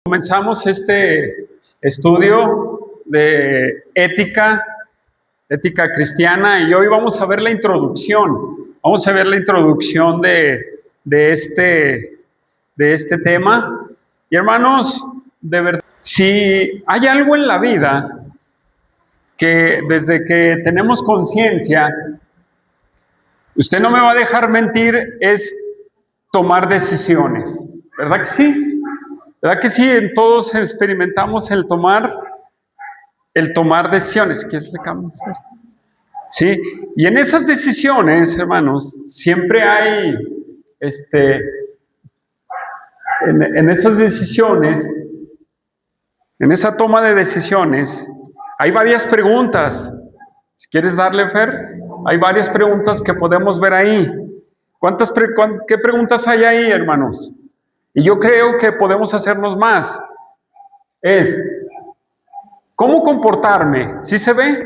Comenzamos este estudio de ética cristiana, y hoy vamos a ver la introducción. Vamos a ver la introducción de este tema. Y hermanos, de verdad, si hay algo en la vida que desde que tenemos conciencia, usted no me va a dejar mentir, es tomar decisiones. ¿Verdad que sí? ¿Verdad que sí? Todos experimentamos el tomar decisiones. ¿Quieres recambio? Sí. Y en esas decisiones, hermanos, siempre hay, en esas decisiones, en esa toma de decisiones, hay varias preguntas. Si quieres darle, Fer, hay varias preguntas que podemos ver ahí. ¿Qué preguntas hay ahí, hermanos? Y yo creo que podemos hacernos más. Es, ¿cómo comportarme? ¿Sí se ve?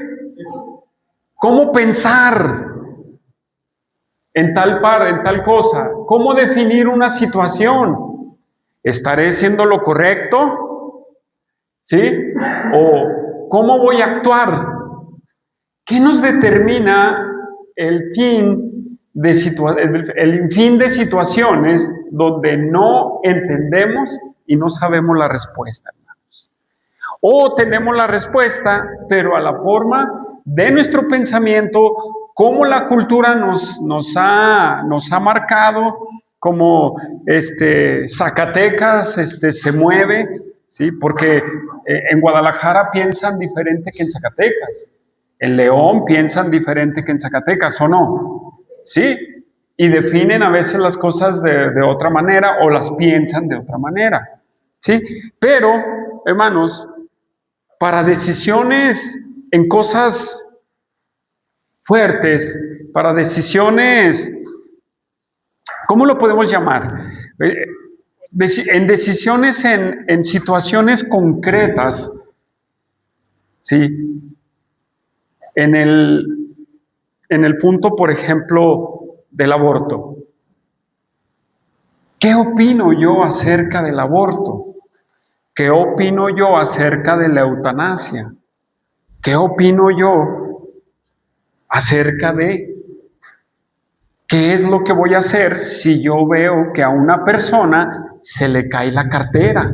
¿Cómo pensar en tal cosa? ¿Cómo definir una situación? ¿Estaré haciendo lo correcto? ¿Sí? ¿O cómo voy a actuar? ¿Qué nos determina el fin de situaciones donde no entendemos y no sabemos la respuesta, hermanos? O tenemos la respuesta, pero a la forma de nuestro pensamiento, cómo la cultura nos ha marcado, como Zacatecas se mueve, ¿sí? Porque en Guadalajara piensan diferente que en Zacatecas. En León piensan diferente que en Zacatecas, ¿o no? Sí, y definen a veces las cosas de otra manera o las piensan de otra manera, ¿sí? Pero, hermanos, para decisiones en cosas fuertes, para decisiones, ¿cómo lo podemos llamar? En decisiones en situaciones concretas, ¿sí? En el punto, por ejemplo, del aborto. ¿Qué opino yo acerca del aborto? ¿Qué opino yo acerca de la eutanasia? ¿Qué opino yo acerca de qué es lo que voy a hacer si yo veo que a una persona se le cae la cartera?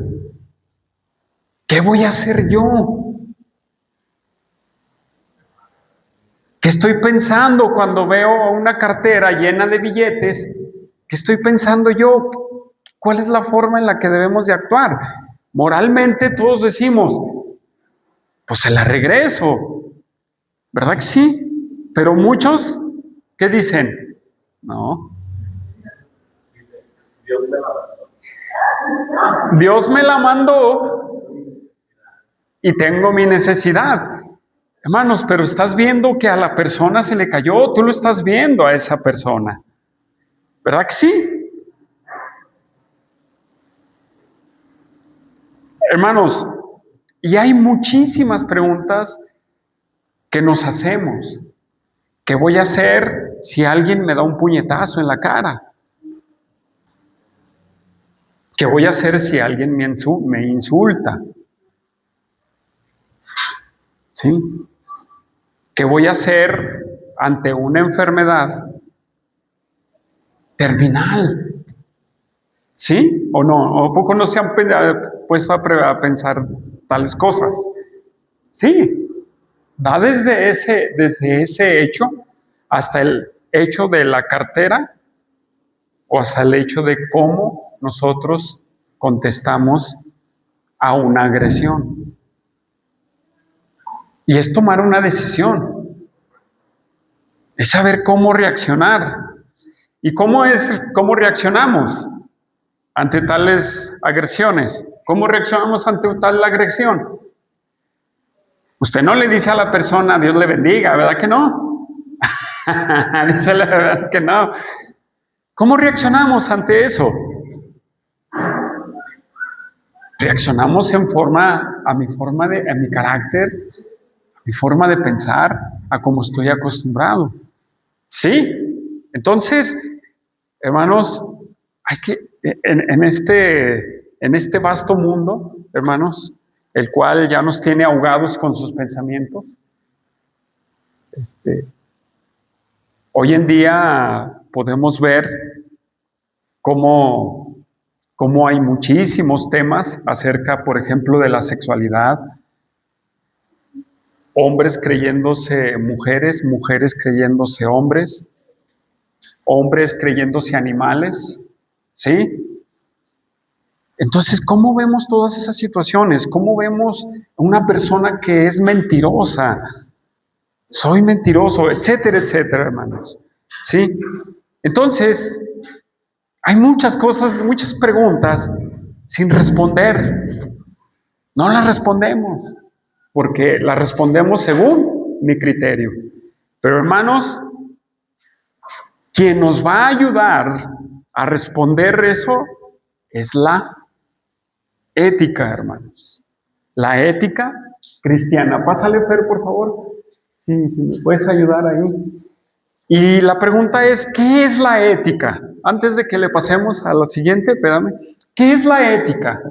¿Qué voy a hacer yo? ¿Qué estoy pensando cuando veo una cartera llena de billetes? ¿Qué estoy pensando yo? ¿Cuál es la forma en la que debemos de actuar? Moralmente todos decimos, pues se la regreso, ¿verdad que sí? Pero muchos, ¿qué dicen? No. Dios me la mandó y tengo mi necesidad. Hermanos, pero estás viendo que a la persona se le cayó, tú lo estás viendo a esa persona. ¿Verdad que sí? Hermanos, y hay muchísimas preguntas que nos hacemos. ¿Qué voy a hacer si alguien me da un puñetazo en la cara? ¿Qué voy a hacer si alguien me insulta? ¿Sí? ¿Qué voy a hacer ante una enfermedad terminal? ¿Sí o no? ¿O poco no se han puesto a pensar tales cosas? Sí. Va desde ese hecho hasta el hecho de la cartera o hasta el hecho de cómo nosotros contestamos a una agresión. Y es tomar una decisión. Es saber cómo reaccionar. ¿Y cómo reaccionamos ante tales agresiones? ¿Cómo reaccionamos ante tal agresión? Usted no le dice a la persona, Dios le bendiga, ¿verdad que no? Dice la verdad que no. ¿Cómo reaccionamos ante eso? Reaccionamos a mi carácter, a mi forma de pensar, a cómo estoy acostumbrado. ¿Sí? Entonces, hermanos, hay que, en este en este vasto mundo, hermanos, el cual ya nos tiene ahogados con sus pensamientos. Hoy en día podemos ver cómo hay muchísimos temas acerca, por ejemplo, de la sexualidad. Hombres creyéndose mujeres, mujeres creyéndose hombres, hombres creyéndose animales, ¿sí? Entonces, ¿cómo vemos todas esas situaciones? ¿Cómo vemos a una persona que es mentirosa? Soy mentiroso, etcétera, etcétera, hermanos. ¿Sí? Entonces, hay muchas cosas, muchas preguntas sin responder. No las respondemos, porque las respondemos según mi criterio. Pero, hermanos, quien nos va a ayudar a responder eso es la ética, hermanos. La ética cristiana. Pásale, Fer, por favor. Sí, me puedes ayudar ahí. Y la pregunta es, ¿qué es la ética? Antes de que le pasemos a la siguiente, espérame. ¿Qué es la ética?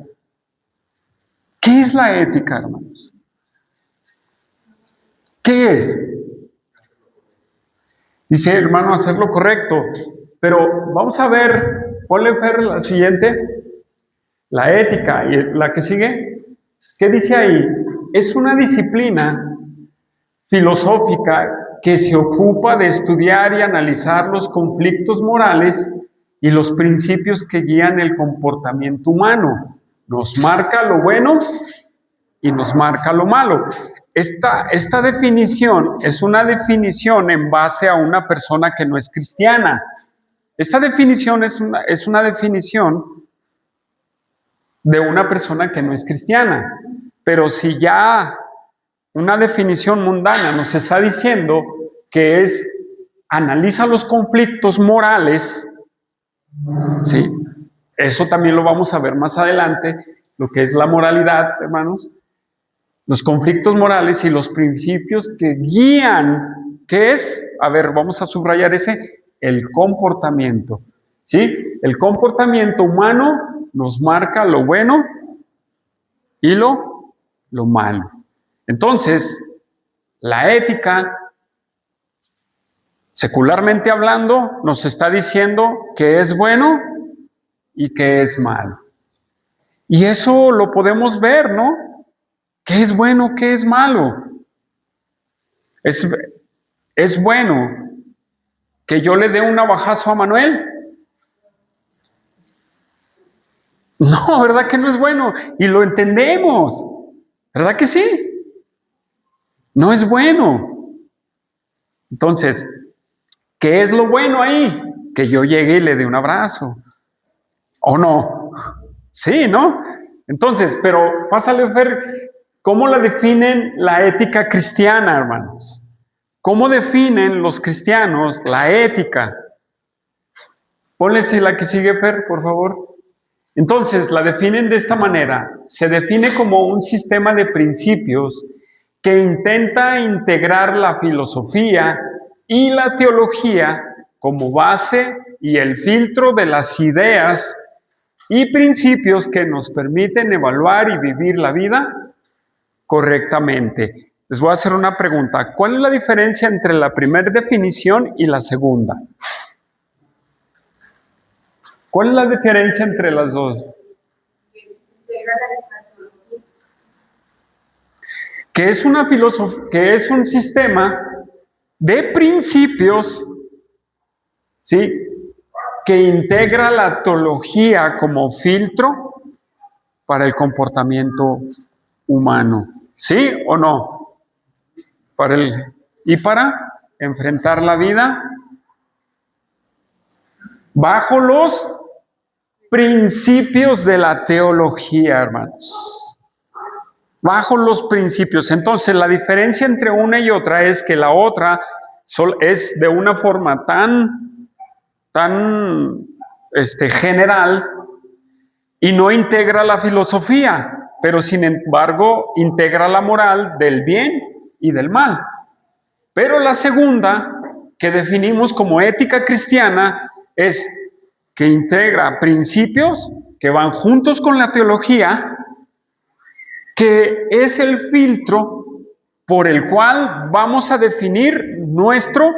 ¿Qué es la ética, hermanos? ¿Qué es? Dice, hermano, hacer lo correcto. Pero vamos a ver, ponle, Fer, la siguiente. La ética. ¿Y la que sigue? ¿Qué dice ahí? Es una disciplina filosófica que se ocupa de estudiar y analizar los conflictos morales y los principios que guían el comportamiento humano. Nos marca lo bueno y nos marca lo malo. Esta definición es una definición en base a una persona que no es cristiana. Esta definición es una definición de una persona que no es cristiana. Pero si ya una definición mundana nos está diciendo que es analiza los conflictos morales, ¿sí? Eso también lo vamos a ver más adelante, lo que es la moralidad, hermanos. Los conflictos morales y los principios que guían, ¿qué es? A ver, vamos a subrayar ese, el comportamiento, ¿sí? El comportamiento humano nos marca lo bueno y lo malo. Entonces, la ética, secularmente hablando, nos está diciendo que es bueno y que es malo. Y eso lo podemos ver, ¿no? ¿Qué es bueno, qué es malo? ¿Es bueno que yo le dé un navajazo a Manuel? No, ¿verdad que no es bueno? Y lo entendemos, ¿verdad que sí? No es bueno. Entonces, ¿qué es lo bueno ahí? Que yo llegue y le dé un abrazo. ¿O no? Sí, ¿no? Entonces, pero pásale a ver cómo la definen la ética cristiana, hermanos. ¿Cómo definen los cristianos la ética? Ponle si la que sigue, Fer, por favor. Entonces, la definen de esta manera. Se define como un sistema de principios que intenta integrar la filosofía y la teología como base y el filtro de las ideas y principios que nos permiten evaluar y vivir la vida correctamente. Les voy a hacer una pregunta. ¿Cuál es la diferencia entre la primera definición y la segunda? ¿Cuál es la diferencia entre las dos? Que es una filosofía, que es un sistema de principios, ¿sí? Que integra la teología como filtro para el comportamiento humano, ¿sí o no? Y para enfrentar la vida bajo los principios de la teología, hermanos. Bajo los principios. Entonces, la diferencia entre una y otra es que la otra es de una forma tan general y no integra la filosofía, pero sin embargo integra la moral del bien y del mal. Pero la segunda, que definimos como ética cristiana, es que integra principios que van juntos con la teología, que es el filtro por el cual vamos a definir nuestro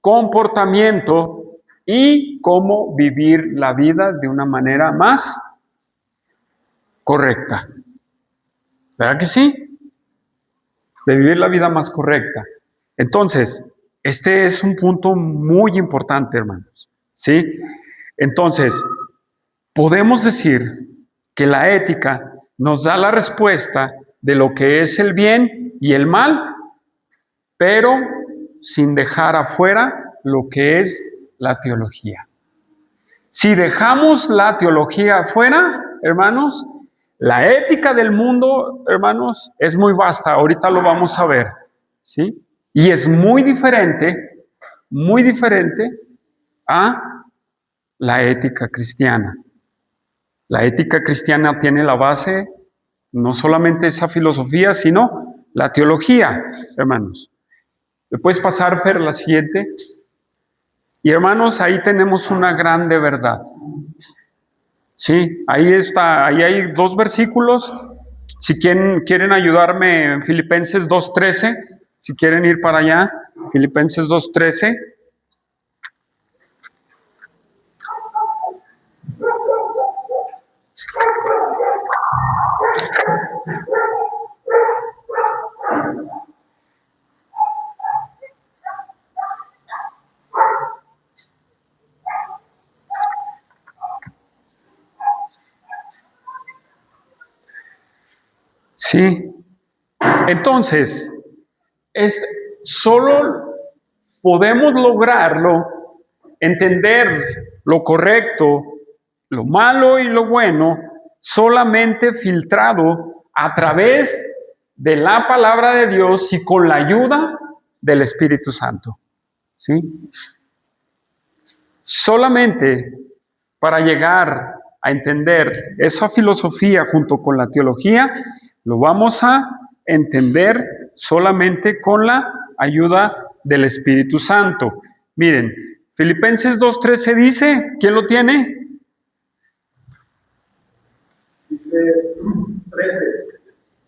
comportamiento y cómo vivir la vida de una manera más correcta. ¿Verdad que sí? De vivir la vida más correcta. Entonces, este es un punto muy importante, hermanos. ¿Sí? Entonces, podemos decir que la ética nos da la respuesta de lo que es el bien y el mal, pero sin dejar afuera lo que es la teología. Si dejamos la teología afuera, hermanos, la ética del mundo, hermanos, es muy vasta. Ahorita lo vamos a ver, ¿sí? Y es muy diferente a la ética cristiana. La ética cristiana tiene la base, no solamente esa filosofía, sino la teología, hermanos. ¿Me puedes pasar, Fer, la siguiente? Y hermanos, ahí tenemos una grande verdad. Sí, ahí está, ahí hay 2 versículos. Si quieren ayudarme en Filipenses 2:13, si quieren ir para allá, Filipenses 2:13. Sí. Entonces, solo podemos lograrlo, entender lo correcto, lo malo y lo bueno, solamente filtrado a través de la palabra de Dios y con la ayuda del Espíritu Santo. ¿Sí? Solamente para llegar a entender esa filosofía junto con la teología, lo vamos a entender solamente con la ayuda del Espíritu Santo. Miren, Filipenses 2:13 dice, ¿quién lo tiene? Dice 13,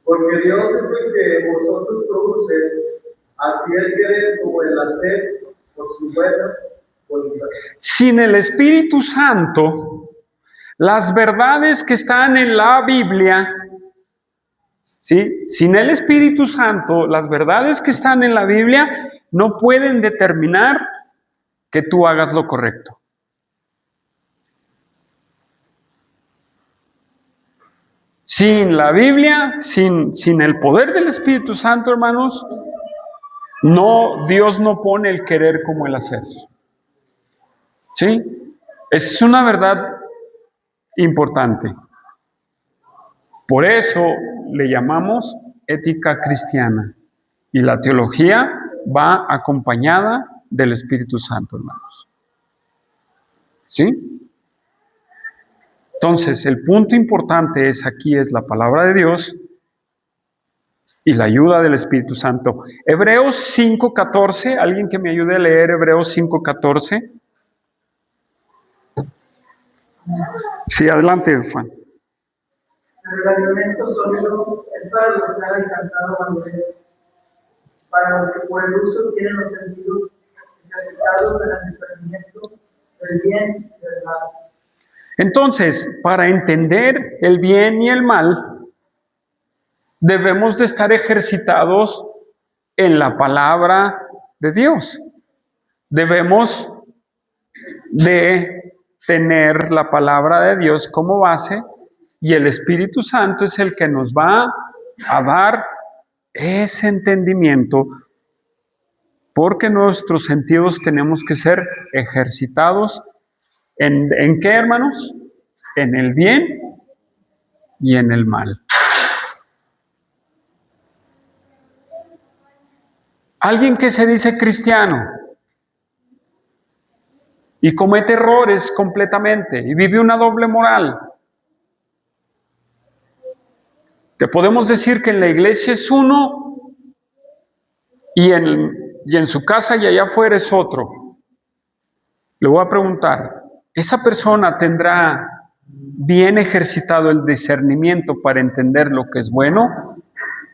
porque Dios es el que vosotros produce, así el querer como el hacer por su buena voluntad. Sin el Espíritu Santo, las verdades que están en la Biblia, ¿sí? Sin el Espíritu Santo, las verdades que están en la Biblia no pueden determinar que tú hagas lo correcto. Sin la Biblia, sin el poder del Espíritu Santo, hermanos, Dios no pone el querer como el hacer. ¿Sí? Es una verdad importante. Por eso le llamamos ética cristiana. Y la teología va acompañada del Espíritu Santo, hermanos. ¿Sí? Entonces, el punto importante aquí es la palabra de Dios y la ayuda del Espíritu Santo. Hebreos 5:14, alguien que me ayude a leer Hebreos 5:14. Sí, adelante, Juan. Pero el alimento sólido es para los que han alcanzado madurez, para los que por el uso tienen los sentidos ejercitados en el discernimiento del bien y del mal. Entonces, para entender el bien y el mal, debemos de estar ejercitados en la palabra de Dios. Debemos de tener la palabra de Dios como base y el Espíritu Santo es el que nos va a dar ese entendimiento, porque nuestros sentidos tenemos que ser ejercitados ¿en qué, hermanos? En el bien y en el mal. Alguien que se dice cristiano y comete errores completamente y vive una doble moral, que podemos decir que en la iglesia es uno y en su casa y allá afuera es otro. Le voy a preguntar, ¿esa persona tendrá bien ejercitado el discernimiento para entender lo que es bueno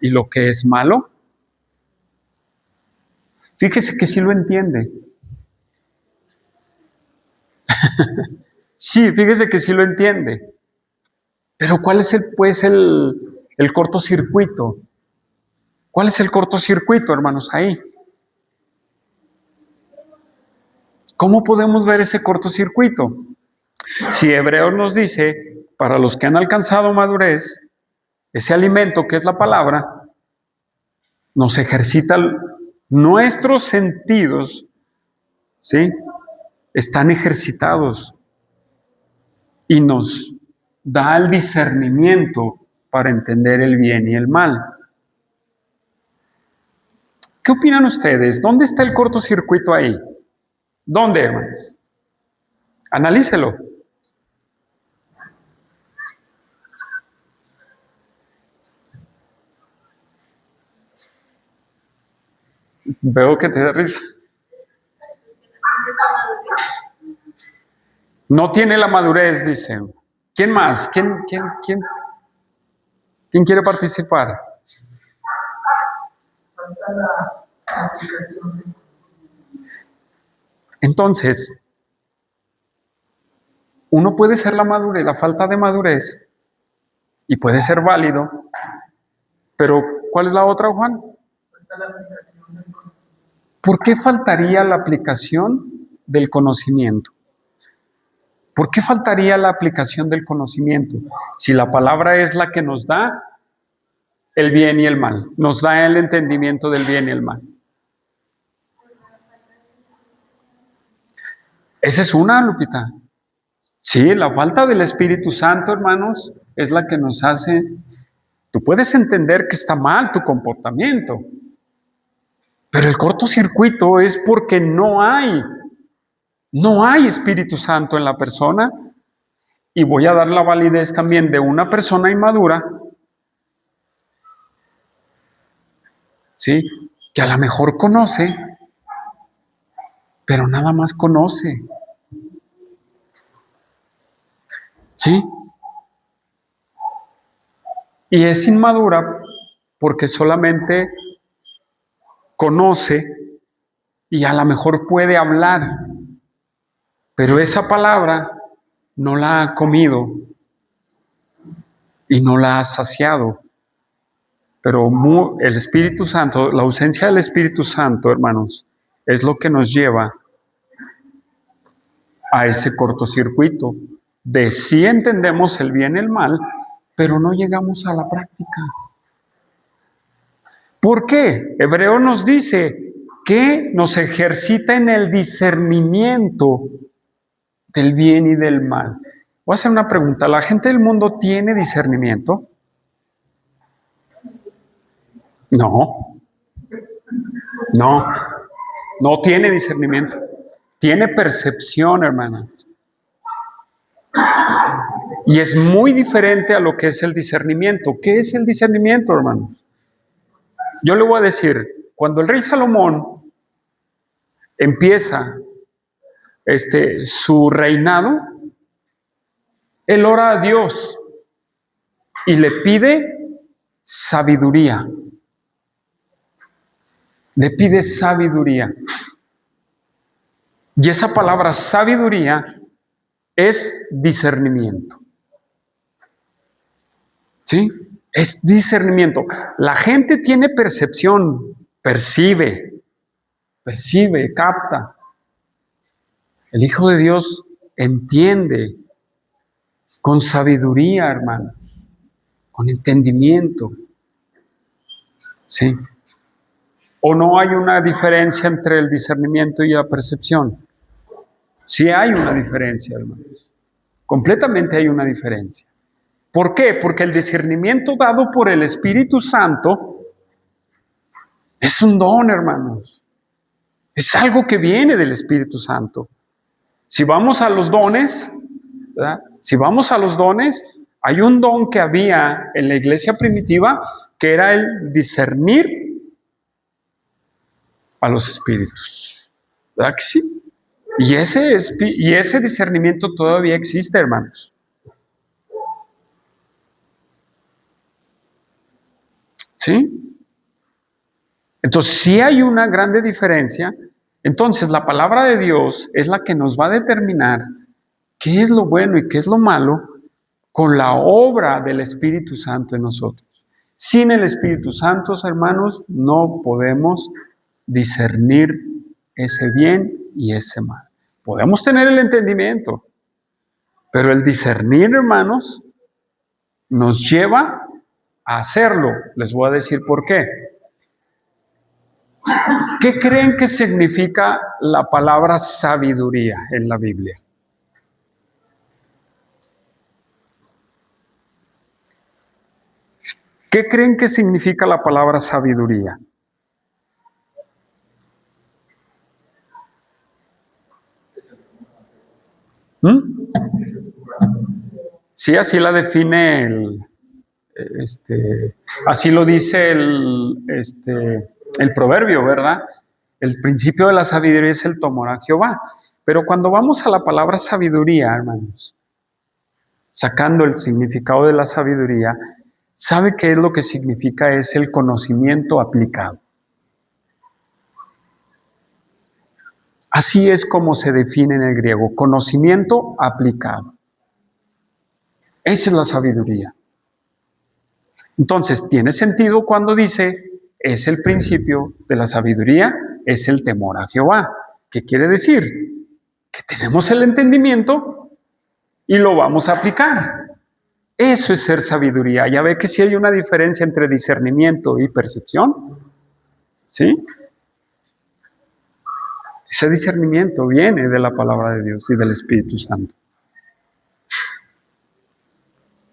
y lo que es malo? Fíjese que sí lo entiende. Sí, fíjese que sí lo entiende. Pero ¿cuál es el cortocircuito? ¿Cuál es el cortocircuito, hermanos, ahí? ¿Cómo podemos ver ese cortocircuito? Si Hebreos nos dice, para los que han alcanzado madurez, ese alimento que es la palabra, nos ejercita nuestros sentidos, ¿sí? Están ejercitados y nos da el discernimiento para entender el bien y el mal. ¿Qué opinan ustedes? ¿Dónde está el cortocircuito ahí? ¿Dónde, hermanos? Analícelo. Veo que te da risa. No tiene la madurez, dice. ¿Quién más? ¿Quién quiere participar? Falta la aplicación. Entonces, uno puede ser la madurez, la falta de madurez, y puede ser válido, pero ¿cuál es la otra, Juan? Falta la aplicación del conocimiento. ¿Por qué faltaría la aplicación del conocimiento? ¿Por qué faltaría la aplicación del conocimiento? Si la palabra es la que nos da el bien y el mal, nos da el entendimiento del bien y el mal. Esa es una, Lupita. Sí, la falta del Espíritu Santo, hermanos, es la que nos hace... Tú puedes entender que está mal tu comportamiento, pero el cortocircuito es porque no hay Espíritu Santo en la persona. Y voy a dar la validez también de una persona inmadura, ¿sí? Que a lo mejor conoce, pero nada más conoce. ¿Sí? Y es inmadura porque solamente conoce y a lo mejor puede hablar, pero esa palabra no la ha comido y no la ha saciado. Pero el Espíritu Santo, la ausencia del Espíritu Santo, hermanos, es lo que nos lleva a ese cortocircuito de sí entendemos el bien y el mal, pero no llegamos a la práctica. ¿Por qué? Hebreo nos dice que nos ejercita en el discernimiento del bien y del mal. Voy a hacer una pregunta. ¿La gente del mundo tiene discernimiento? No. No tiene discernimiento. Tiene percepción, hermanas. Y es muy diferente a lo que es el discernimiento. ¿Qué es el discernimiento, hermanos? Yo le voy a decir, cuando el rey Salomón empieza su reinado, él ora a Dios y le pide sabiduría. Le pide sabiduría. Y esa palabra sabiduría es discernimiento. ¿Sí? Es discernimiento. La gente tiene percepción, percibe, capta. El Hijo de Dios entiende con sabiduría, hermano, con entendimiento. ¿Sí? ¿O no hay una diferencia entre el discernimiento y la percepción? Sí hay una diferencia, hermanos. Completamente hay una diferencia. ¿Por qué? Porque el discernimiento dado por el Espíritu Santo es un don, hermanos. Es algo que viene del Espíritu Santo. Si vamos a los dones, ¿verdad? Si vamos a los dones, hay un don que había en la iglesia primitiva que era el discernir a los espíritus. ¿Verdad que sí? Y ese discernimiento todavía existe, hermanos. ¿Sí? Entonces, si hay una grande diferencia. Entonces, la palabra de Dios es la que nos va a determinar qué es lo bueno y qué es lo malo con la obra del Espíritu Santo en nosotros. Sin el Espíritu Santo, hermanos, no podemos discernir ese bien y ese mal. Podemos tener el entendimiento, pero el discernir, hermanos, nos lleva a hacerlo. Les voy a decir por qué. ¿Qué creen que significa la palabra sabiduría en la Biblia? ¿Qué creen que significa la palabra sabiduría? ¿Mm? Sí, así la define así lo dice el proverbio, ¿verdad? El principio de la sabiduría es el temor a Jehová. Pero cuando vamos a la palabra sabiduría, hermanos, sacando el significado de la sabiduría, ¿sabe qué es lo que significa? Es el conocimiento aplicado. Así es como se define en el griego, conocimiento aplicado. Esa es la sabiduría. Entonces, tiene sentido cuando dice, es el principio de la sabiduría, es el temor a Jehová. ¿Qué quiere decir? Que tenemos el entendimiento y lo vamos a aplicar. Eso es ser sabiduría. Ya ve que sí hay una diferencia entre discernimiento y percepción. ¿Sí? Ese discernimiento viene de la palabra de Dios y del Espíritu Santo.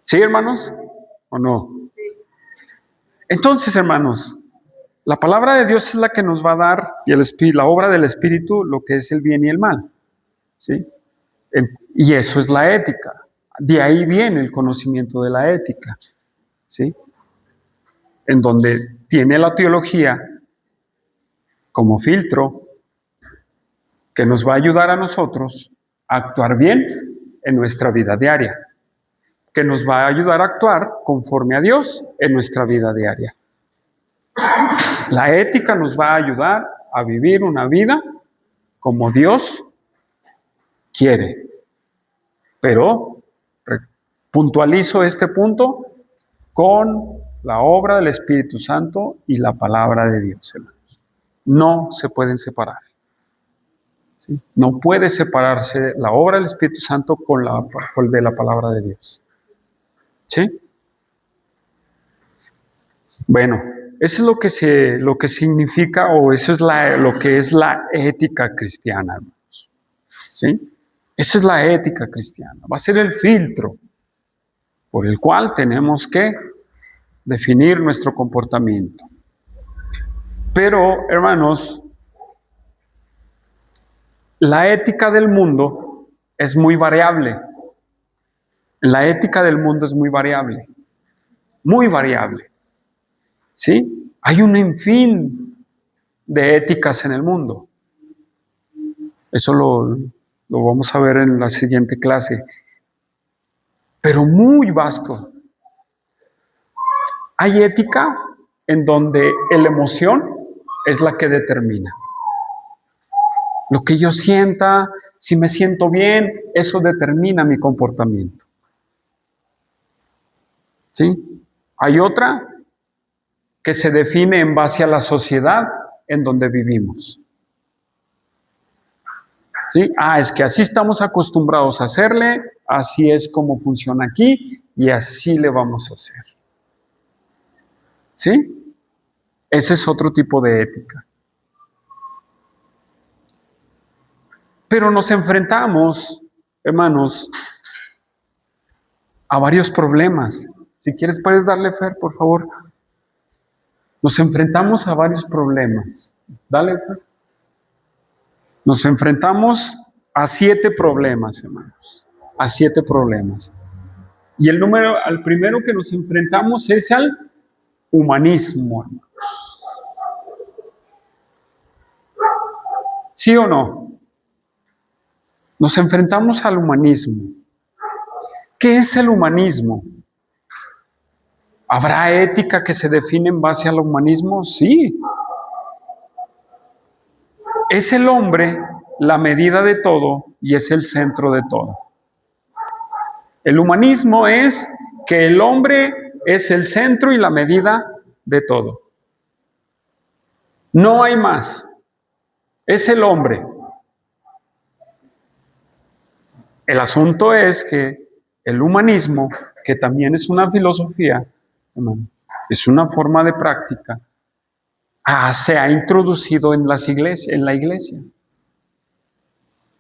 ¿Sí, hermanos? ¿O no? Entonces, hermanos, la palabra de Dios es la que nos va a dar, y la obra del Espíritu, lo que es el bien y el mal. ¿Sí? Y eso es la ética. De ahí viene el conocimiento de la ética. ¿Sí? En donde tiene la teología como filtro que nos va a ayudar a nosotros a actuar bien en nuestra vida diaria, que nos va a ayudar a actuar conforme a Dios en nuestra vida diaria. La ética nos va a ayudar a vivir una vida como Dios quiere. Pero puntualizo este punto con la obra del Espíritu Santo y la palabra de Dios, hermanos. No se pueden separar. ¿Sí? No puede separarse la obra del Espíritu Santo con de la palabra de Dios. ¿Sí? Bueno, eso es lo que significa, o eso es lo que es la ética cristiana, hermanos. ¿Sí? Esa es la ética cristiana. Va a ser el filtro por el cual tenemos que definir nuestro comportamiento. Pero, hermanos, la ética del mundo es muy variable. La ética del mundo es muy variable. Muy variable. ¿Sí? Hay un sinfín de éticas en el mundo. Eso lo vamos a ver en la siguiente clase. Pero muy vasto. Hay ética en donde la emoción es la que determina. Lo que yo sienta, si me siento bien, eso determina mi comportamiento. ¿Sí? Hay otra que se define en base a la sociedad en donde vivimos. ¿Sí? Es que así estamos acostumbrados a hacerle, así es como funciona aquí y así le vamos a hacer. ¿Sí? Ese es otro tipo de ética. Pero nos enfrentamos, hermanos, a varios problemas. Si quieres, puedes darle, Fer, por favor. Nos enfrentamos a varios problemas. Dale, Fer. Nos enfrentamos a 7 problemas, hermanos. A 7 problemas. Y al primero que nos enfrentamos es al humanismo, hermanos. ¿Sí o no? Nos enfrentamos al humanismo. ¿Qué es el humanismo? ¿Habrá ética que se define en base al humanismo? Sí. Es el hombre la medida de todo y es el centro de todo. El humanismo es que el hombre es el centro y la medida de todo. No hay más. Es el hombre. El asunto es que el humanismo, que también es una filosofía, es una forma de práctica, se ha introducido en la iglesia.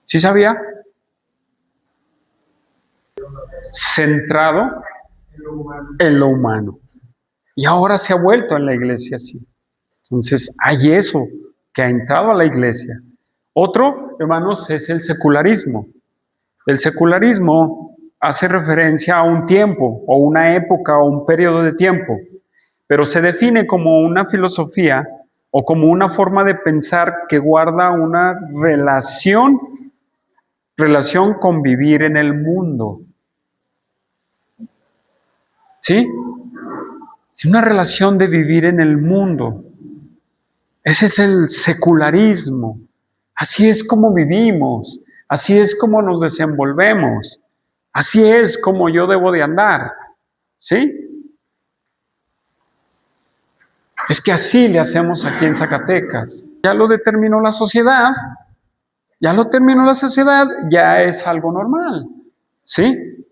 ¿Sí sabía? Centrado en lo humano. Y ahora se ha vuelto en la iglesia así. Entonces, hay eso que ha entrado a la iglesia. Otro, hermanos, es el secularismo. El secularismo hace referencia a un tiempo, o una época, o un periodo de tiempo, pero se define como una filosofía o como una forma de pensar que guarda una relación con vivir en el mundo. ¿Sí? Es una relación de vivir en el mundo. Ese es el secularismo. Así es como vivimos. Así es como nos desenvolvemos. Así es como yo debo de andar. ¿Sí? Es que así le hacemos aquí en Zacatecas. Ya lo determinó la sociedad. Ya lo terminó la sociedad. Ya es algo normal. ¿Sí?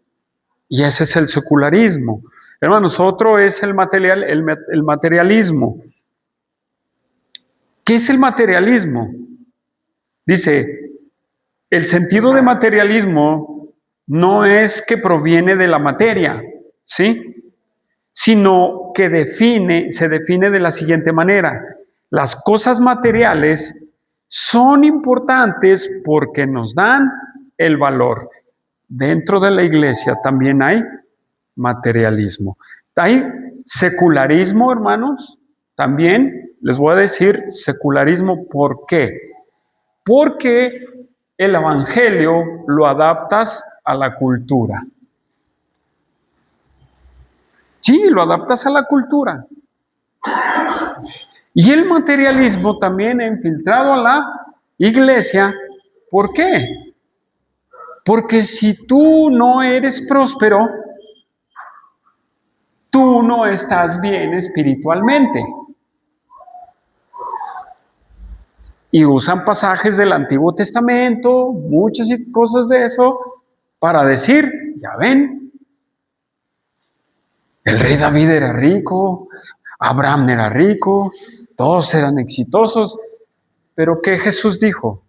Y ese es el secularismo. Hermanos, otro es el materialismo. ¿Qué es el materialismo? Dice, el sentido de materialismo no es que proviene de la materia, ¿sí? Sino que se define de la siguiente manera. Las cosas materiales son importantes porque nos dan el valor. Dentro de la iglesia también hay materialismo. Hay secularismo, hermanos. También les voy a decir secularismo, ¿por qué? Porque el evangelio lo adaptas a la cultura. Sí, lo adaptas a la cultura. Y el materialismo también ha infiltrado a la iglesia. ¿Por qué? Porque si tú no eres próspero, tú no estás bien espiritualmente. Y usan pasajes del Antiguo Testamento, muchas cosas de eso, para decir, ya ven, el rey David era rico, Abraham era rico, todos eran exitosos, pero ¿qué Jesús dijo?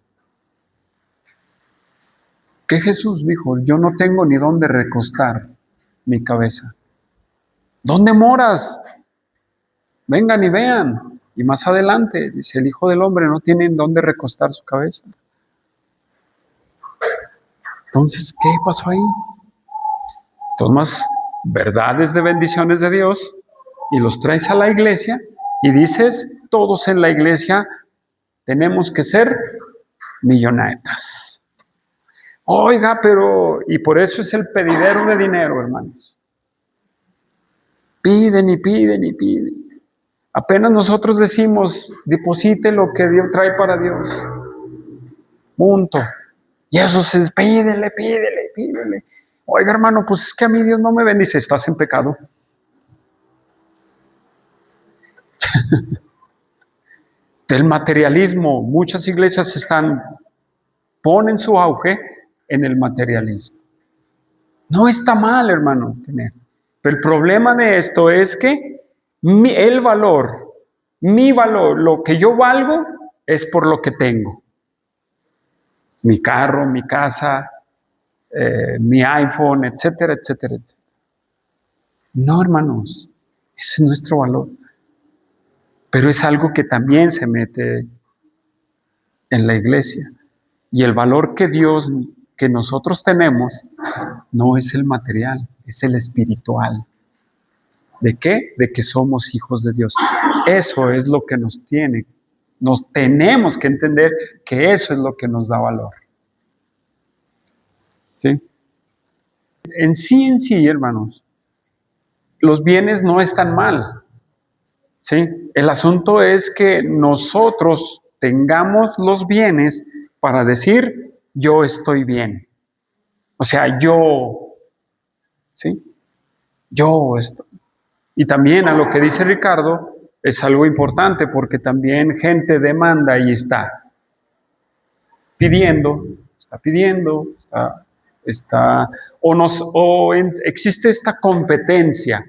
¿Qué Jesús dijo? Yo no tengo ni dónde recostar mi cabeza. ¿Dónde moras? Vengan y vean. Y más adelante, dice, el Hijo del Hombre no tiene en dónde recostar su cabeza. Entonces, ¿qué pasó ahí? Tomas verdades de bendiciones de Dios y los traes a la iglesia y dices, todos en la iglesia tenemos que ser millonarios. Oiga, pero, y por eso es el pedidero de dinero, hermanos. Piden y piden y piden. Apenas nosotros decimos, deposite lo que Dios trae para Dios. Punto. Y eso se pídele, pídele, pídele. Oiga, hermano, pues es que a mí Dios no me bendice. Estás en pecado. Del materialismo, muchas iglesias ponen su auge en el materialismo. No está mal, hermano, tener. Pero el problema de esto es que el valor, mi valor, lo que yo valgo, es por lo que tengo. Mi carro, mi casa, mi iPhone, etcétera, etcétera, etcétera. No, hermanos, ese es nuestro valor. Pero es algo que también se mete en la iglesia. Y el valor que nosotros tenemos, no es el material, es el espiritual. ¿De qué? De que somos hijos de Dios. Eso es lo que nos tenemos que entender que eso es lo que nos da valor. ¿Sí? En sí, hermanos, los bienes no están mal, ¿sí? El asunto es que nosotros tengamos los bienes para decir, yo estoy bien. O sea, yo, ¿sí? Yo estoy. Y también a lo que dice Ricardo, es algo importante porque también gente demanda y está pidiendo, existe esta competencia,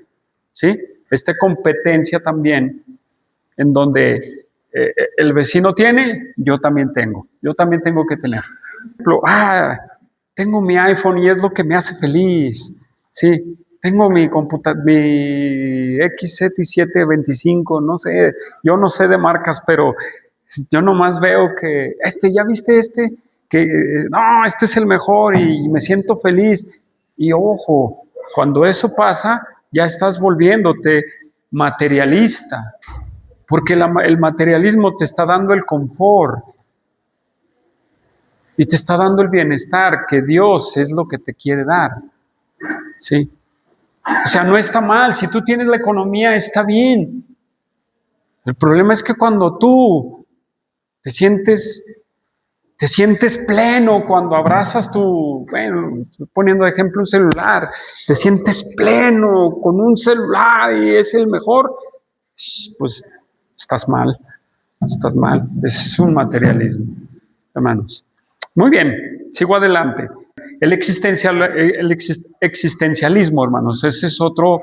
¿sí? Esta competencia también en donde el vecino tiene, yo también tengo que tener. Por ejemplo, tengo mi iPhone y es lo que me hace feliz, ¿sí? Tengo mi XZ725, no sé, yo no sé de marcas, pero yo nomás veo que ¿ya viste este? Que no, este es el mejor y me siento feliz. Y ojo, cuando eso pasa, ya estás volviéndote materialista, porque el materialismo te está dando el confort y te está dando el bienestar que Dios es lo que te quiere dar, ¿sí? O sea, no está mal, si tú tienes la economía, está bien. El problema es que cuando tú te sientes pleno, cuando abrazas bueno, estoy poniendo de ejemplo un celular, te sientes pleno con un celular y es el mejor, pues estás mal. Ese es un materialismo, hermanos. Muy bien, sigo adelante. El existencialismo, hermanos, ese es otro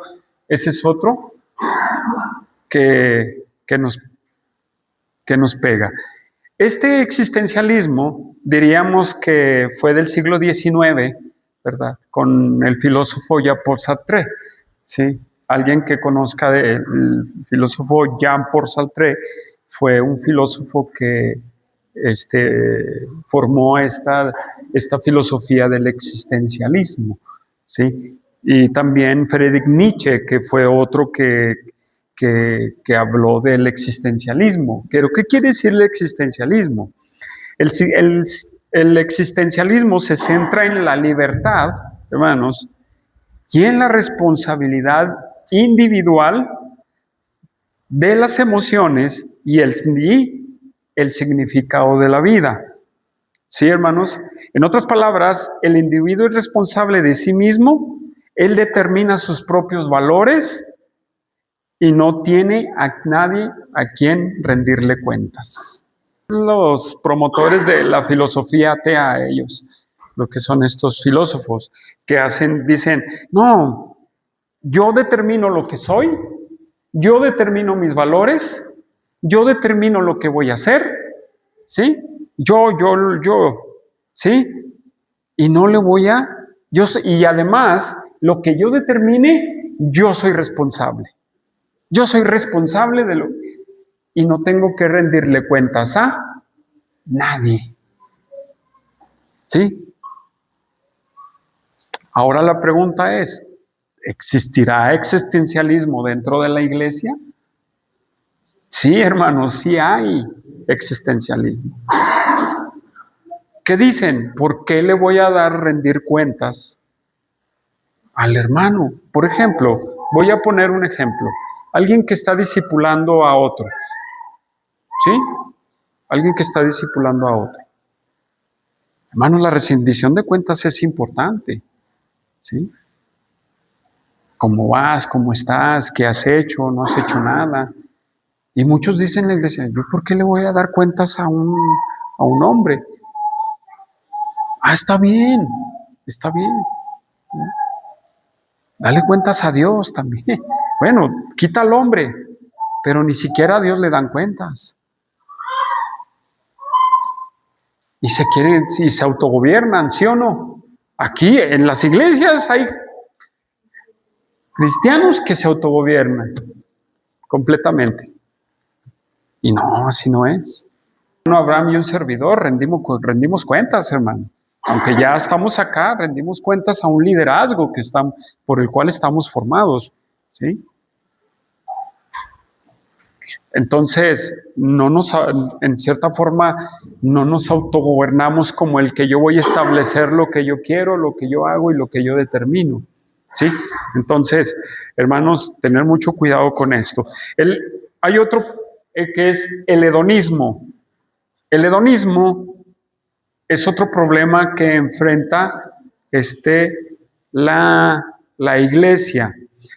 que nos pega. Este existencialismo, diríamos que fue del siglo XIX, ¿verdad? Con el filósofo Jean-Paul Sartre, ¿sí? Alguien que conozca del filósofo Jean-Paul Sartre fue un filósofo que formó esta filosofía del existencialismo, ¿sí? Y también Friedrich Nietzsche, que fue otro que habló del existencialismo. Pero, ¿qué quiere decir el existencialismo? El existencialismo se centra en la libertad, hermanos, y en la responsabilidad individual de las emociones y el significado de la vida. ¿Sí, hermanos? En otras palabras, el individuo es responsable de sí mismo, él determina sus propios valores y no tiene a nadie a quien rendirle cuentas. Los promotores de la filosofía atea, ellos, lo que son estos filósofos, que dicen, no, yo determino lo que soy, yo determino mis valores, yo determino lo que voy a hacer, ¿sí? Yo, ¿sí? Y no le voy a, y además, lo que yo determine, yo soy responsable. Yo soy responsable de lo y no tengo que rendirle cuentas a nadie. ¿Sí? Ahora la pregunta es, ¿existirá existencialismo dentro de la iglesia? Sí, hermanos, sí hay existencialismo. ¿Qué dicen? ¿Por qué le voy a rendir cuentas al hermano? Por ejemplo, voy a poner un ejemplo. Alguien que está discipulando a otro. ¿Sí? Alguien que está discipulando a otro. Hermano, la rendición de cuentas es importante. ¿Sí? ¿Cómo vas? ¿Cómo estás? ¿Qué has hecho? ¿No has hecho nada? Y muchos dicen en la iglesia, ¿yo por qué le voy a dar cuentas a un hombre? Está bien, está bien. Dale cuentas a Dios también. Bueno, quita al hombre, pero ni siquiera a Dios le dan cuentas. Y se autogobiernan, ¿sí o no? Aquí en las iglesias hay cristianos que se autogobiernan completamente. Y no, así no es. Abraham y un servidor rendimos cuentas, hermano. Aunque ya estamos acá, rendimos cuentas a un liderazgo por el cual estamos formados, ¿sí? Entonces, en cierta forma, no nos autogobernamos como el que yo voy a establecer lo que yo quiero, lo que yo hago y lo que yo determino, ¿Sí? Entonces, hermanos, tener mucho cuidado con esto. Hay otro que es el hedonismo. El hedonismo es otro problema que enfrenta la iglesia.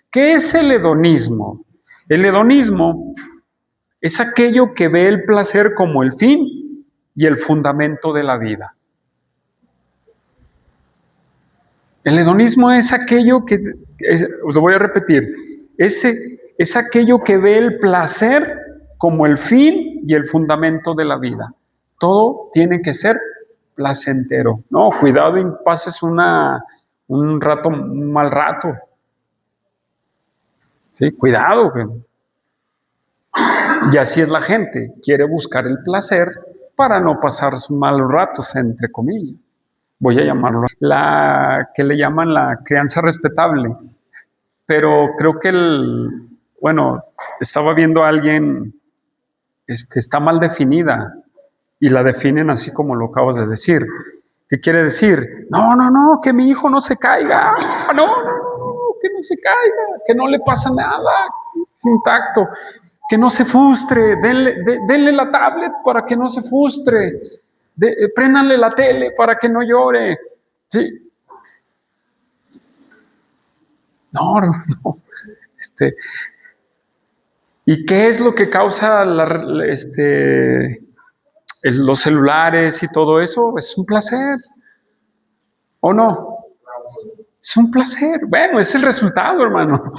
¿Qué es el hedonismo? El hedonismo es aquello que ve el placer como el fin y el fundamento de la vida. El hedonismo es aquello os lo voy a repetir, es aquello que ve el placer como el fin y el fundamento de la vida. Todo tiene que ser placentero. No, cuidado y pases un mal rato. Sí, cuidado. Y así es la gente, quiere buscar el placer para no pasar sus malos ratos, entre comillas. Voy a llamarlo la que le llaman la crianza respetable. Pero creo que estaba viendo a alguien, está mal definida y la definen así como lo acabas de decir. ¿Qué quiere decir? No, que mi hijo no se caiga. No, que no se caiga, que no le pasa nada, es intacto. Que no se frustre, denle la tablet para que no se frustre, préndanle la tele para que no llore. ¿Sí? No. ¿Y qué es lo que causa los celulares y todo eso? Es un placer. ¿O no? Es un placer. Bueno, es el resultado, hermano.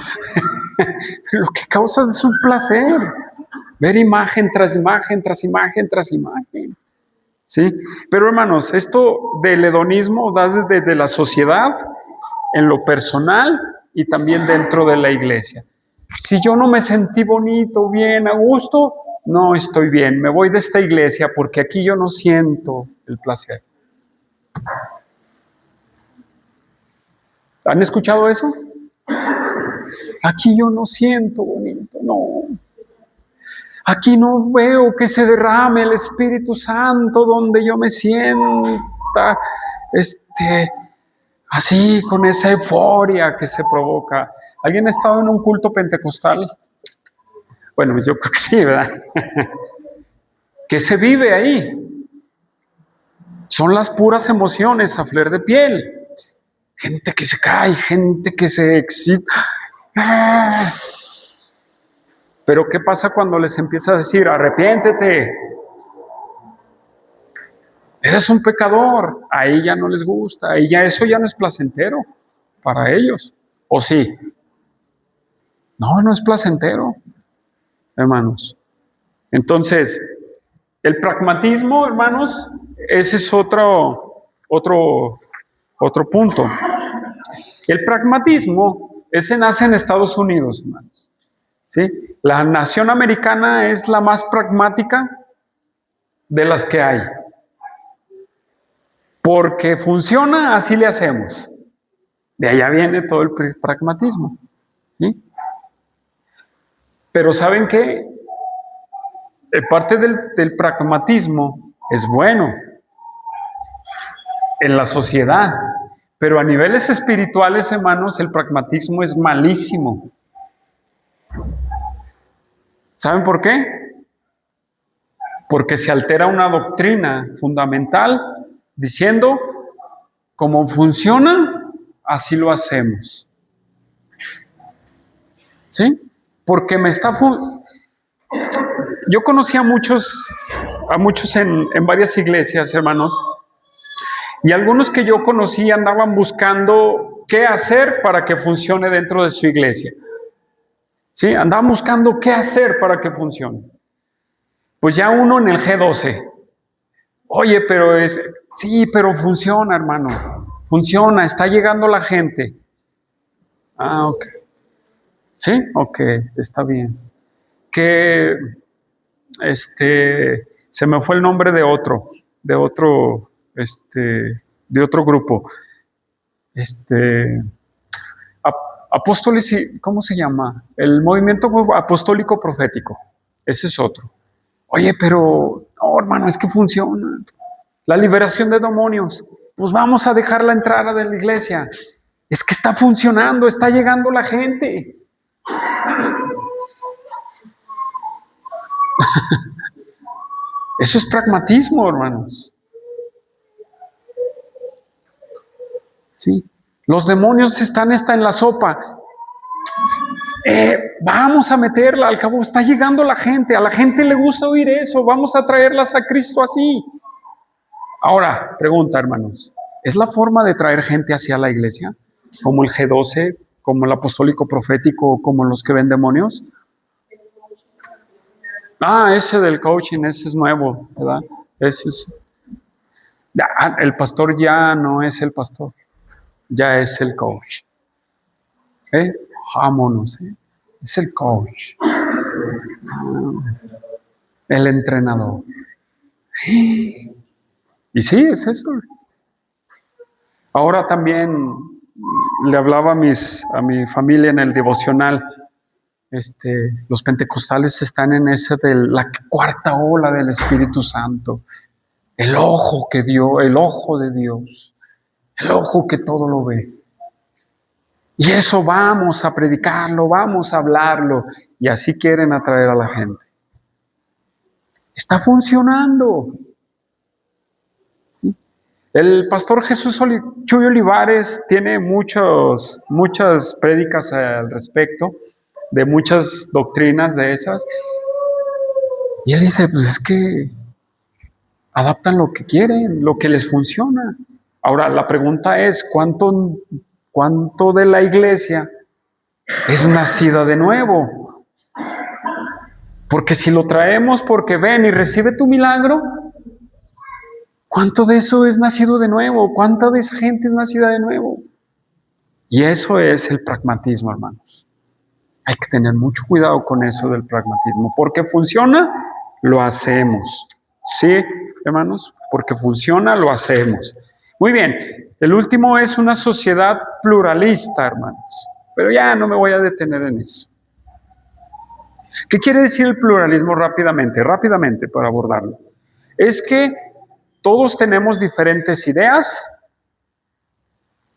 Lo que causa es un placer. Ver imagen tras imagen, tras imagen, tras imagen. ¿Sí? Pero, hermanos, esto del hedonismo da desde la sociedad, en lo personal y también dentro de la iglesia. Si yo no me sentí bonito, bien, a gusto, no estoy bien. Me voy de esta iglesia porque aquí yo no siento el placer. ¿Han escuchado eso? Aquí yo no siento bonito, no. Aquí no veo que se derrame el Espíritu Santo donde yo me sienta, así con esa euforia que se provoca. ¿Alguien ha estado en un culto pentecostal? Bueno, yo creo que sí, ¿verdad? ¿Qué se vive ahí? Son las puras emociones a flor de piel. Gente que se cae, gente que se excita. Pero ¿qué pasa cuando les empieza a decir, arrepiéntete? Eres un pecador. A ella no les gusta, a ella eso ya no es placentero para ellos. ¿O sí? No es placentero, hermanos. Entonces, el pragmatismo, hermanos, ese es otro punto. El pragmatismo, ese nace en Estados Unidos, hermanos. ¿Sí? La nación americana es la más pragmática de las que hay. Porque funciona, así le hacemos. De allá viene todo el pragmatismo. ¿Sí? Pero ¿saben qué? Parte del pragmatismo es bueno en la sociedad. Pero a niveles espirituales, hermanos, el pragmatismo es malísimo. ¿Saben por qué? Porque se altera una doctrina fundamental diciendo, como funciona, así lo hacemos. ¿Sí? Porque yo conocí a muchos en varias iglesias, hermanos, y algunos que yo conocí andaban buscando qué hacer para que funcione dentro de su iglesia. ¿Sí? Andaban buscando qué hacer para que funcione. Pues ya uno en el G12. Oye, sí, pero funciona, hermano. Funciona, está llegando la gente. Ah, ok. ¿Sí? Ok, está bien. Que, se me fue el nombre de otro grupo. Apóstoles, ¿cómo se llama? El movimiento apostólico profético. Ese es otro. Oye, pero, no, hermano, es que funciona. La liberación de demonios. Pues vamos a dejarla entrar a la iglesia. Es que está funcionando, está llegando la gente. Eso es pragmatismo, hermanos. ¿Sí? Los demonios están en la sopa. Vamos a meterla, al cabo está llegando la gente, a la gente le gusta oír eso, vamos a traerlas a Cristo así. Ahora, pregunta, hermanos, ¿es la forma de traer gente hacia la iglesia? ¿Como el G12, como el apostólico profético, como los que ven demonios? Ese del coaching, ese es nuevo, ¿verdad? Ese es... el pastor ya no es el pastor, ya es el coach. Vámonos, es el coach, el entrenador. Y sí, es eso. Ahora también le hablaba a mi familia en el devocional. Los pentecostales están en esa de la cuarta ola del Espíritu Santo. El ojo que dio, el ojo de Dios, el ojo que todo lo ve. Y eso vamos a predicarlo, vamos a hablarlo, y así quieren atraer a la gente. Está funcionando. ¿Sí? El pastor Jesús Chuy Olivares tiene muchas prédicas al respecto, de muchas doctrinas de esas. Y él dice, pues es que adaptan lo que quieren, lo que les funciona. Ahora, la pregunta es, ¿cuánto de la iglesia es nacida de nuevo? Porque si lo traemos porque ven y recibe tu milagro, ¿cuánto de eso es nacido de nuevo? ¿Cuánta de esa gente es nacida de nuevo? Y eso es el pragmatismo, hermanos. Hay que tener mucho cuidado con eso del pragmatismo. Porque funciona, lo hacemos. ¿Sí, hermanos? Porque funciona, lo hacemos. Muy bien. El último es una sociedad pluralista, hermanos. Pero ya no me voy a detener en eso. ¿Qué quiere decir el pluralismo rápidamente? Rápidamente para abordarlo. Es que todos tenemos diferentes ideas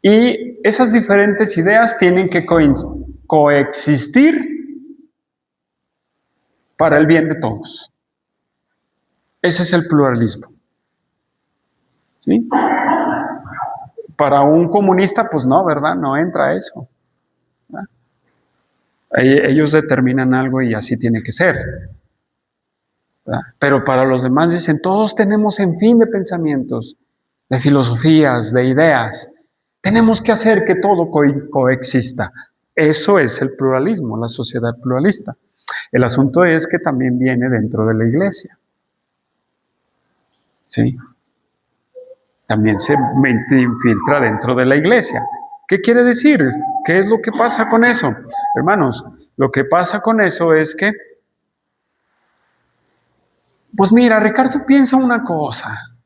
y esas diferentes ideas tienen que coexistir para el bien de todos. Ese es el pluralismo. ¿Sí? Para un comunista, pues no, ¿verdad? No entra eso. ¿Verdad? Ellos determinan algo y así tiene que ser. ¿Verdad? Pero para los demás dicen, todos tenemos en fin de pensamientos, de filosofías, de ideas. Tenemos que hacer que todo coexista. Eso es el pluralismo, la sociedad pluralista. El asunto es que también viene dentro de la iglesia. ¿Sí? También se infiltra dentro de la iglesia. ¿Qué quiere decir? ¿Qué es lo que pasa con eso? Hermanos, lo que pasa con eso es que, pues mira, Ricardo piensa una cosa,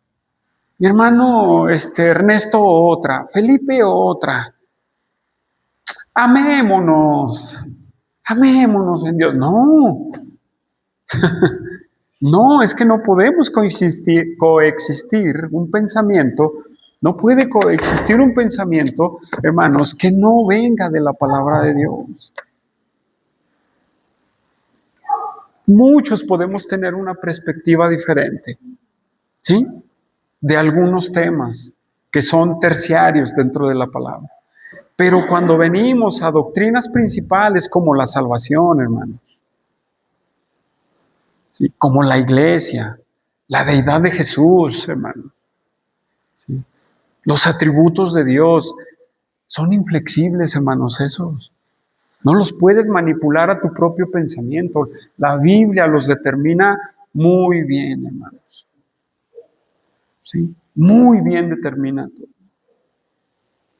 mi hermano Ernesto otra, Felipe otra. Amémonos en Dios. No. No, es que no podemos coexistir un pensamiento, no puede coexistir un pensamiento, hermanos, que no venga de la palabra de Dios. Muchos podemos tener una perspectiva diferente, ¿sí? De algunos temas que son terciarios dentro de la palabra. Pero cuando venimos a doctrinas principales como la salvación, hermanos, ¿sí? Como la iglesia, la deidad de Jesús, hermano. ¿Sí? Los atributos de Dios son inflexibles, hermanos, esos. No los puedes manipular a tu propio pensamiento. La Biblia los determina muy bien, hermanos. ¿Sí? Muy bien determina todo.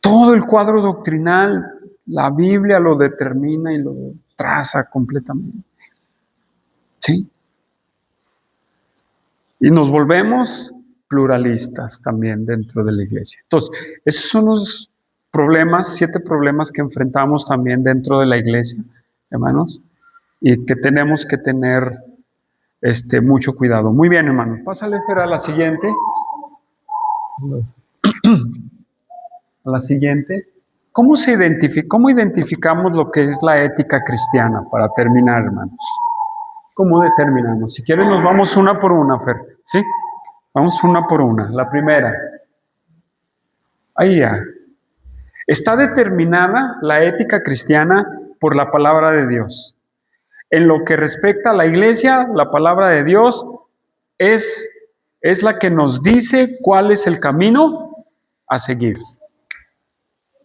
Todo el cuadro doctrinal, la Biblia lo determina y lo traza completamente. ¿Sí? Y nos volvemos pluralistas también dentro de la iglesia. Entonces, esos son los problemas, 7 problemas que enfrentamos también dentro de la iglesia, hermanos, y que tenemos que tener mucho cuidado. Muy bien, hermanos. Pásale, Fer, a la siguiente. A la siguiente. ¿Cómo identificamos lo que es la ética cristiana? Para terminar, hermanos. ¿Cómo determinamos? Si quieren nos vamos una por una, Fer. ¿Sí? Vamos una por una. La primera. Ahí ya. Está determinada la ética cristiana por la palabra de Dios. En lo que respecta a la iglesia, la palabra de Dios es la que nos dice cuál es el camino a seguir.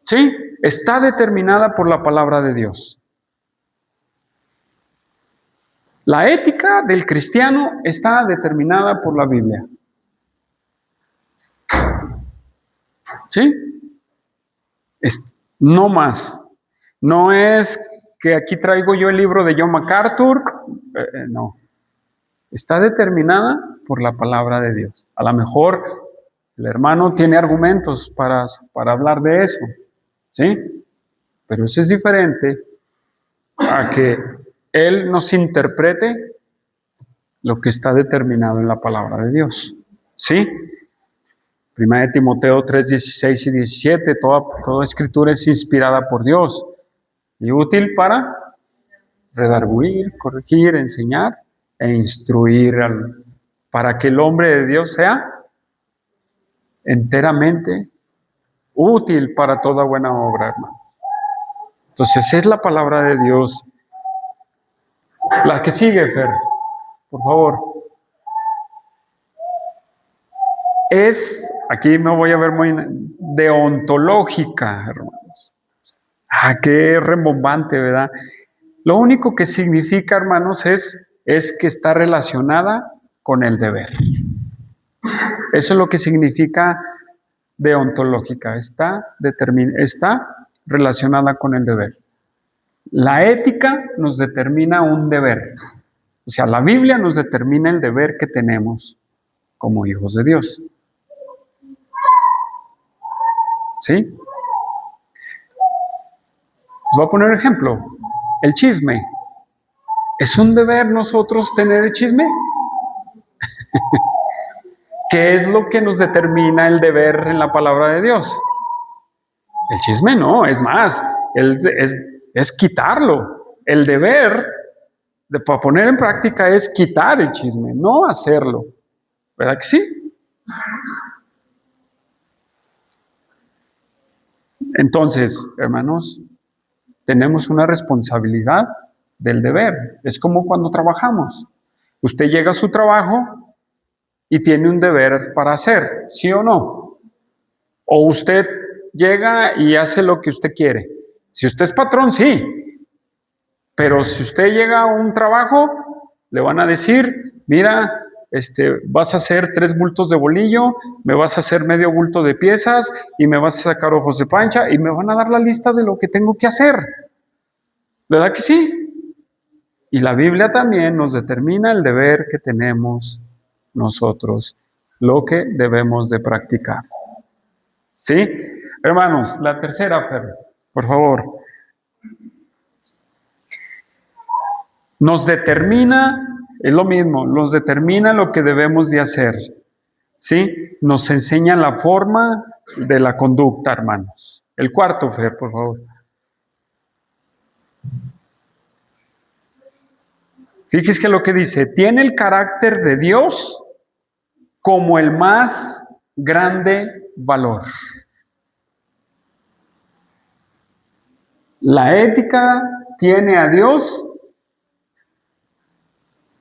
¿Sí? Está determinada por la palabra de Dios. La ética del cristiano está determinada por la Biblia. ¿Sí? No más. No es que aquí traigo yo el libro de John MacArthur. No. Está determinada por la palabra de Dios. A lo mejor el hermano tiene argumentos para hablar de eso. ¿Sí? Pero eso es diferente a que él nos interprete lo que está determinado en la palabra de Dios. ¿Sí? Primera de Timoteo 3, 16 y 17, toda escritura es inspirada por Dios y útil para redarguir, corregir, enseñar e instruir para que el hombre de Dios sea enteramente útil para toda buena obra, hermano. Entonces es la palabra de Dios. La que sigue, Fer, por favor. Aquí me voy a ver muy deontológica, hermanos. Qué rembombante, ¿verdad? Lo único que significa, hermanos, es que está relacionada con el deber. Eso es lo que significa deontológica. Está relacionada con el deber. La ética nos determina un deber. O sea, la Biblia nos determina el deber que tenemos como hijos de Dios. ¿Sí? Les voy a poner un ejemplo. El chisme. ¿Es un deber nosotros tener el chisme? ¿Qué es lo que nos determina el deber en la palabra de Dios? El chisme no, es más, es quitarlo. El deber para poner en práctica es quitar el chisme, no hacerlo. ¿Verdad que sí? Entonces, hermanos, tenemos una responsabilidad del deber. Es como cuando trabajamos. Usted llega a su trabajo y tiene un deber para hacer, ¿sí o no? O usted llega y hace lo que usted quiere. Si usted es patrón, sí. Pero si usted llega a un trabajo, le van a decir, mira, vas a hacer 3 bultos de bolillo, me vas a hacer medio bulto de piezas y me vas a sacar ojos de pancha y me van a dar la lista de lo que tengo que hacer. ¿Verdad que sí? Y la Biblia también nos determina el deber que tenemos nosotros, lo que debemos de practicar. ¿Sí? Hermanos, la tercera, por favor. Nos determina, es lo mismo, nos determina lo que debemos de hacer. ¿Sí? Nos enseña la forma de la conducta, hermanos. El cuarto, Fer, por favor. Fíjese que lo que dice, tiene el carácter de Dios como el más grande valor. La ética tiene a Dios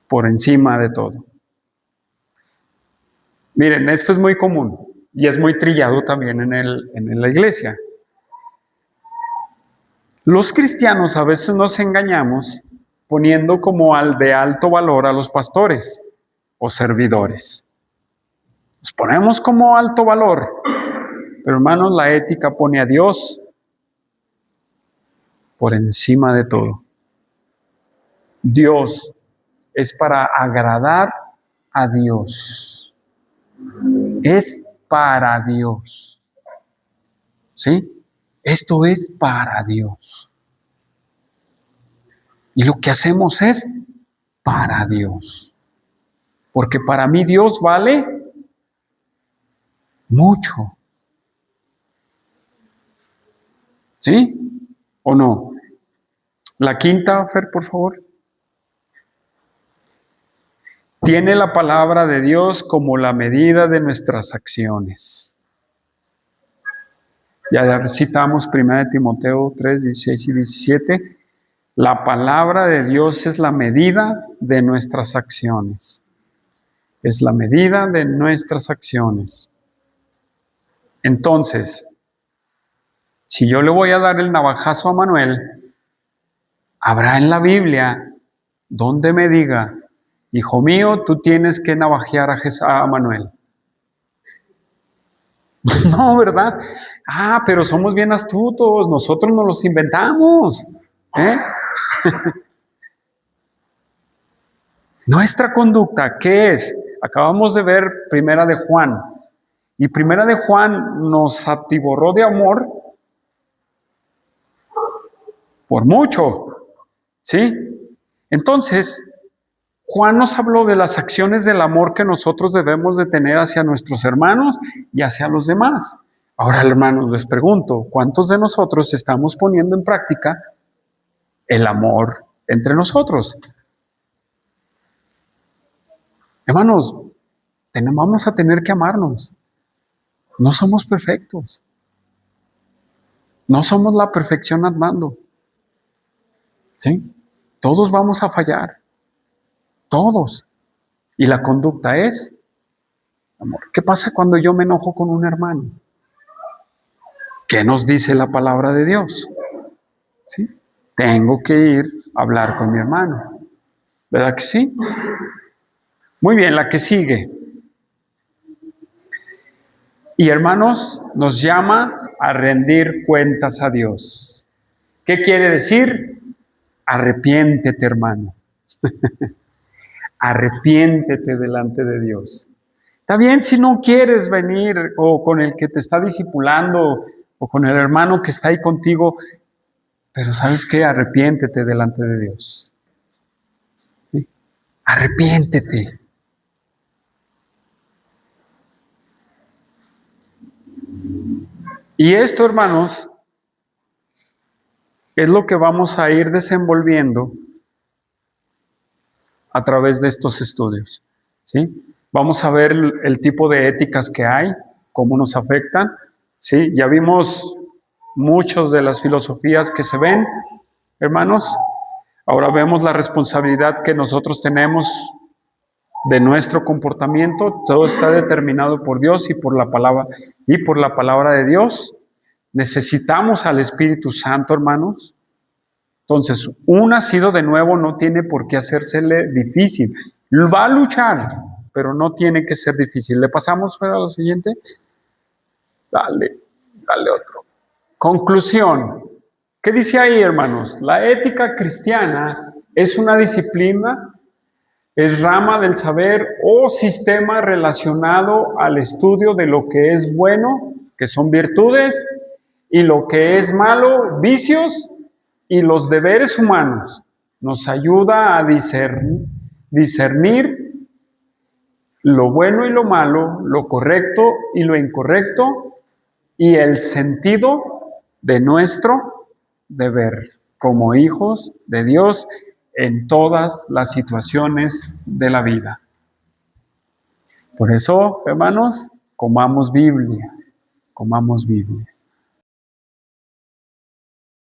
por encima de todo. Miren, esto es muy común y es muy trillado también en la iglesia. Los cristianos a veces nos engañamos poniendo como al de alto valor a los pastores o servidores. Los ponemos como alto valor, pero hermanos, la ética pone a Dios por encima de todo. Dios es para agradar a Dios. Es para Dios. ¿Sí? Esto es para Dios. Y lo que hacemos es para Dios. Porque para mí Dios vale mucho. ¿Sí? ¿O no? La quinta, Fer, por favor. Tiene la palabra de Dios como la medida de nuestras acciones. Ya citamos 1 Timoteo 3, 16 y 17. La palabra de Dios es la medida de nuestras acciones. Es la medida de nuestras acciones. Entonces, si yo le voy a dar el navajazo a Manuel, habrá en la Biblia donde me diga, hijo mío, tú tienes que navajear a Manuel. No, ¿verdad? Pero somos bien astutos, nosotros nos los inventamos. Nuestra conducta, ¿qué es? Acabamos de ver Primera de Juan. Y Primera de Juan nos atiborró de amor por mucho. ¿Sí? Entonces, Juan nos habló de las acciones del amor que nosotros debemos de tener hacia nuestros hermanos y hacia los demás. Ahora, hermanos, les pregunto, ¿cuántos de nosotros estamos poniendo en práctica el amor entre nosotros? Hermanos, vamos a tener que amarnos. No somos perfectos. No somos la perfección andando. ¿Sí? Todos vamos a fallar. Todos. Y la conducta es amor. ¿Qué pasa cuando yo me enojo con un hermano? ¿Qué nos dice la palabra de Dios? ¿Sí? Tengo que ir a hablar con mi hermano. ¿Verdad que sí? Muy bien, la que sigue. Y hermanos, nos llama a rendir cuentas a Dios. ¿Qué quiere decir? Arrepiéntete, hermano. Arrepiéntete delante de Dios. Está bien si no quieres venir o con el que te está discipulando o con el hermano que está ahí contigo, pero ¿sabes qué? Arrepiéntete delante de Dios. ¿Sí? Arrepiéntete. Y esto, hermanos, es lo que vamos a ir desenvolviendo a través de estos estudios. ¿Sí? Vamos a ver el tipo de éticas que hay, cómo nos afectan. ¿Sí? Ya vimos muchas de las filosofías que se ven, hermanos. Ahora vemos la responsabilidad que nosotros tenemos de nuestro comportamiento. Todo está determinado por Dios y por la palabra de Dios. Necesitamos al Espíritu Santo, hermanos. Entonces, un nacido de nuevo no tiene por qué hacérsele difícil. Va a luchar, pero no tiene que ser difícil. ¿Le pasamos a lo siguiente? Dale otro. Conclusión. ¿Qué dice ahí, hermanos? La ética cristiana es una disciplina, es rama del saber o sistema relacionado al estudio de lo que es bueno, que son virtudes, y lo que es malo, vicios, y los deberes humanos. Nos ayuda a discernir lo bueno y lo malo, lo correcto y lo incorrecto, y el sentido de nuestro deber como hijos de Dios en todas las situaciones de la vida. Por eso, hermanos, comamos Biblia.